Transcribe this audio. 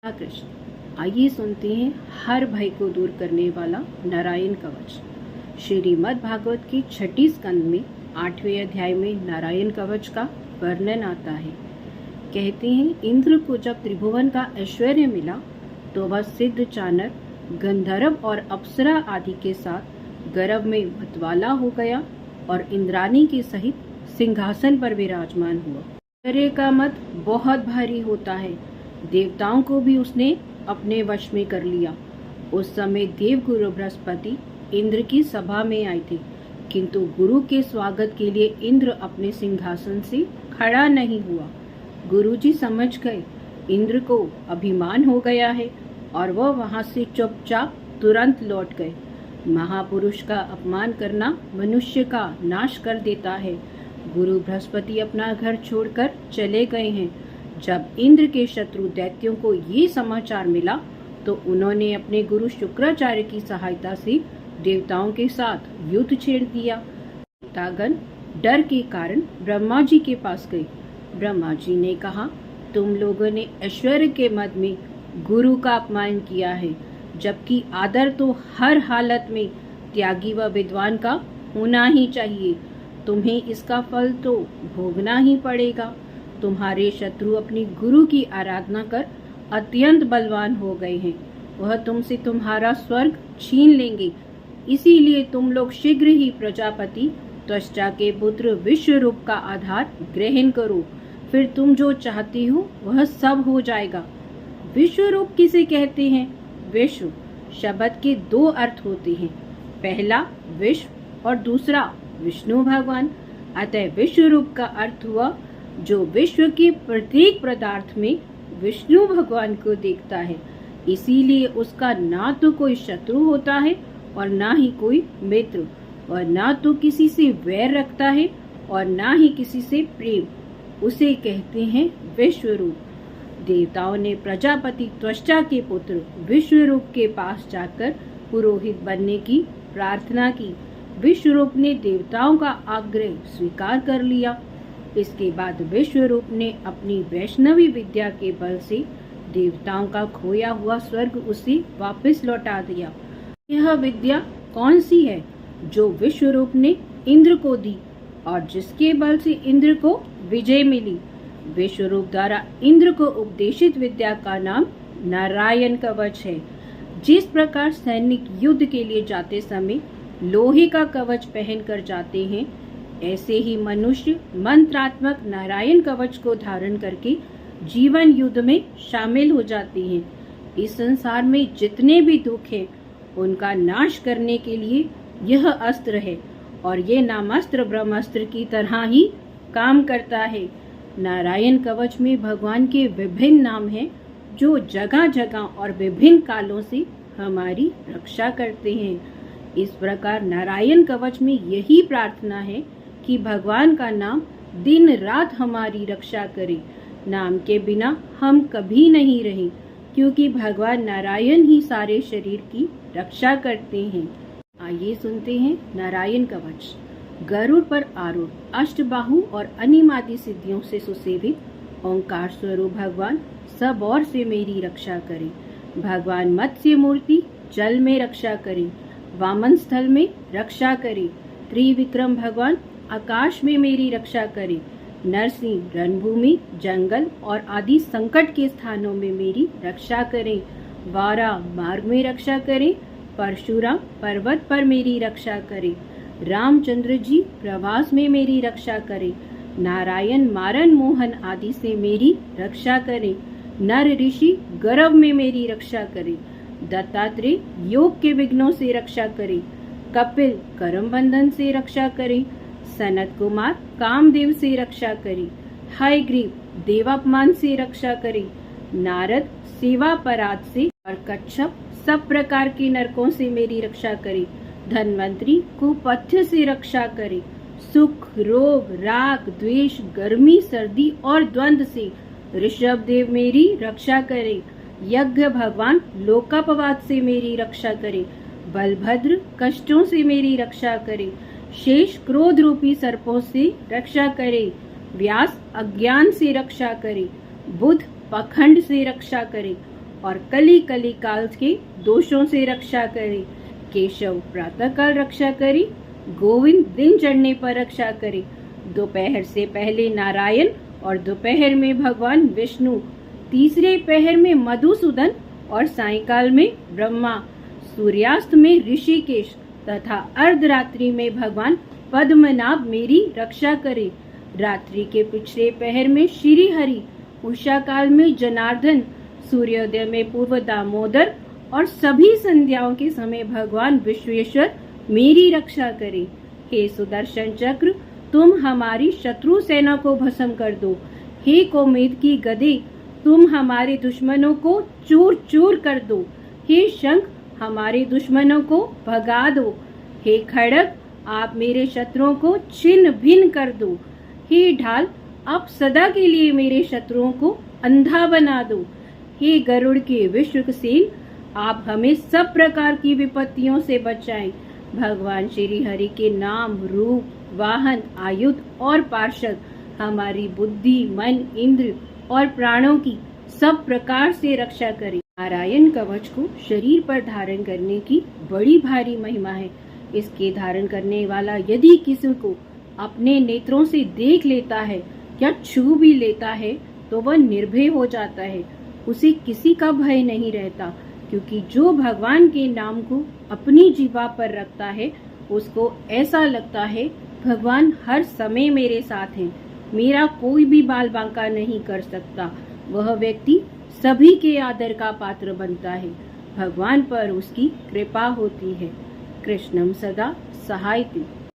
कृष्ण। आइए सुनते हैं हर भय को दूर करने वाला नारायण कवच। श्रीमद् भागवत की छठी स्कंद में 8वें अध्याय में नारायण कवच का वर्णन आता है। कहते हैं, इंद्र को जब त्रिभुवन का ऐश्वर्य मिला तो वह सिद्ध चानर गंधर्व और अप्सरा आदि के साथ गर्भ में मतवाला हो गया और इंद्राणी के सहित सिंहासन पर विराजमान हुआ। ऐश्वर्य का मत बहुत भारी होता है। देवताओं को भी उसने अपने वश में कर लिया। उस समय देवगुरु बृहस्पति इंद्र की सभा में आए थे, किंतु गुरु के स्वागत के लिए इंद्र अपने सिंहासन से खड़ा नहीं हुआ। गुरुजी समझ गए इंद्र को अभिमान हो गया है और वह वहां से चुपचाप तुरंत लौट गए। महापुरुष का अपमान करना मनुष्य का नाश कर देता है। गुरु बृहस्पति अपना घर छोड़कर चले गए हैं। जब इंद्र के शत्रु दैत्यों को ये समाचार मिला तो उन्होंने अपने गुरु शुक्राचार्य की सहायता से देवताओं के साथ युद्ध छेड़ दिया। देवतागण डर के कारण ब्रह्मा जी के पास गए। ब्रह्मा जी ने कहा, तुम लोगों ने ऐश्वर्य के मद में गुरु का अपमान किया है, जबकि आदर तो हर हालत में त्यागी व विद्वान का होना ही चाहिए। तुम्हें इसका फल तो भोगना ही पड़ेगा। तुम्हारे शत्रु अपनी गुरु की आराधना कर अत्यंत बलवान हो गए हैं। वह तुमसे तुम्हारा स्वर्ग छीन लेंगे। इसीलिए तुम लोग शीघ्र ही प्रजापति त्वष्टा के पुत्र विश्वरूप का आधार ग्रहण करो, फिर तुम जो चाहते हो वह सब हो जाएगा। विश्वरूप किसे कहते हैं? विश्व शब्द के दो अर्थ होते हैं, पहला विश्व और दूसरा विष्णु भगवान। अतः विश्वरूप का अर्थ हुआ जो विश्व के प्रत्येक पदार्थ में विष्णु भगवान को देखता है। इसीलिए उसका ना तो कोई शत्रु होता है और ना ही कोई मित्र, और ना तो किसी से वैर रखता है और ना ही किसी से प्रेम। उसे कहते हैं विश्वरूप। देवताओं ने प्रजापति त्वष्टा के पुत्र विश्वरूप के पास जाकर पुरोहित बनने की प्रार्थना की। विश्वरूप ने देवताओं का आग्रह स्वीकार कर लिया। इसके बाद विश्वरूप ने अपनी वैष्णवी विद्या के बल से देवताओं का खोया हुआ स्वर्ग उसे वापस लौटा दिया। यह विद्या कौन सी है जो विश्वरूप ने इंद्र को दी और जिसके बल से इंद्र को विजय मिली? विश्वरूप द्वारा इंद्र को उपदेशित विद्या का नाम नारायण कवच है। जिस प्रकार सैनिक युद्ध के लिए जाते समय लोहे का कवच पहनकर जाते हैं, ऐसे ही मनुष्य मंत्रात्मक नारायण कवच को धारण करके जीवन युद्ध में शामिल हो जाते हैं। इस संसार में जितने भी दुख हैं, उनका नाश करने के लिए यह अस्त्र है और ये नामास्त्र ब्रह्मास्त्र की तरह ही काम करता है। नारायण कवच में भगवान के विभिन्न नाम हैं जो जगह जगह और विभिन्न कालों से हमारी रक्षा करते हैं। इस प्रकार नारायण कवच में यही प्रार्थना है कि भगवान का नाम दिन रात हमारी रक्षा करे। नाम के बिना हम कभी नहीं रहे, क्योंकि भगवान नारायण ही सारे शरीर की रक्षा करते हैं। आइए सुनते हैं नारायण कवच। गरुड़ पर आरूढ़ अष्टबाहु और अनिमादि सिद्धियों से सुसेवित ओंकार स्वरूप भगवान सब ओर से मेरी रक्षा करे। भगवान मत्स्य मूर्ति जल में रक्षा करे, वामन स्थल में रक्षा करे। त्रिविक्रम भगवान आकाश में मेरी रक्षा करे। नरसिंह रणभूमि, जंगल और आदि संकट के स्थानों में मेरी रक्षा करें। वारा मार्ग में रक्षा करें। परशुराम पर्वत पर मेरी रक्षा करें। रामचंद्र जी प्रवास में मेरी रक्षा करें। नारायण मारन मोहन आदि से मेरी रक्षा करें। नर ऋषि गर्भ में मेरी रक्षा करें। दत्तात्रेय योग के विघ्नों से रक्षा करें। कपिल कर्म बंधन से रक्षा करें। सनत कुमार कामदेव से रक्षा करे। हयग्रीव देवापमान से रक्षा करे। नारद सेवापराध से और कच्छप सब प्रकार के नरकों से मेरी रक्षा करे। धन्वंतरी कुपथ्य से रक्षा करे। सुख रोग राग द्वेष गर्मी सर्दी और द्वंद से ऋषभ देव मेरी रक्षा करे। यज्ञ भगवान लोकापवाद से मेरी रक्षा करे। बलभद्र कष्टों से मेरी रक्षा करे। शेष क्रोध रूपी सर्पों से रक्षा करे। व्यास अज्ञान से रक्षा करे। बुध पखंड से रक्षा करे। और कली कली काल के दोषों से रक्षा करे। केशव प्रातः काल रक्षा करे, गोविंद दिन चढ़ने पर रक्षा करे। दोपहर से पहले नारायण और दोपहर में भगवान विष्णु, तीसरे पहर में मधुसूदन और सायंकाल में ब्रह्मा, सूर्यास्त में ऋषिकेश तथा अर्धरात्रि में भगवान पद्मनाभ मेरी रक्षा करे। रात्रि के पिछले पहर में श्री हरि, उषा काल में जनार्दन, सूर्योदय में पूर्व दामोदर और सभी संध्याओं के समय भगवान विश्वेश्वर मेरी रक्षा करे। हे सुदर्शन चक्र, तुम हमारी शत्रु सेना को भस्म कर दो। हे कोमेद की गदे, तुम हमारे दुश्मनों को चूर चूर कर दो। हे शंख, हमारे दुश्मनों को भगा दो। हे खड़ग, आप मेरे शत्रुओं को छिन्न भिन्न कर दो। हे ढाल, आप सदा के लिए मेरे शत्रुओं को अंधा बना दो। हे गरुड़ के विश्वसेन, आप हमें सब प्रकार की विपत्तियों से बचाएं। भगवान श्री हरि के नाम, रूप, वाहन, आयुध और पार्षद हमारी बुद्धि, मन, इंद्र और प्राणों की सब प्रकार से रक्षा करें। नारायण कवच को शरीर पर धारण करने की बड़ी भारी महिमा है। इसके धारण करने वाला यदि किसी को अपने नेत्रों से देख लेता है या छू भी लेता है तो वह निर्भय हो जाता है। उसे किसी का भय नहीं रहता, क्योंकि जो भगवान के नाम को अपनी जीवा पर रखता है उसको ऐसा लगता है भगवान हर समय मेरे साथ हैं, मेरा कोई भी बाल बांका नहीं कर सकता। वह व्यक्ति सभी के आदर का पात्र बनता है। भगवान पर उसकी कृपा होती है। कृष्णम सदा सहायति।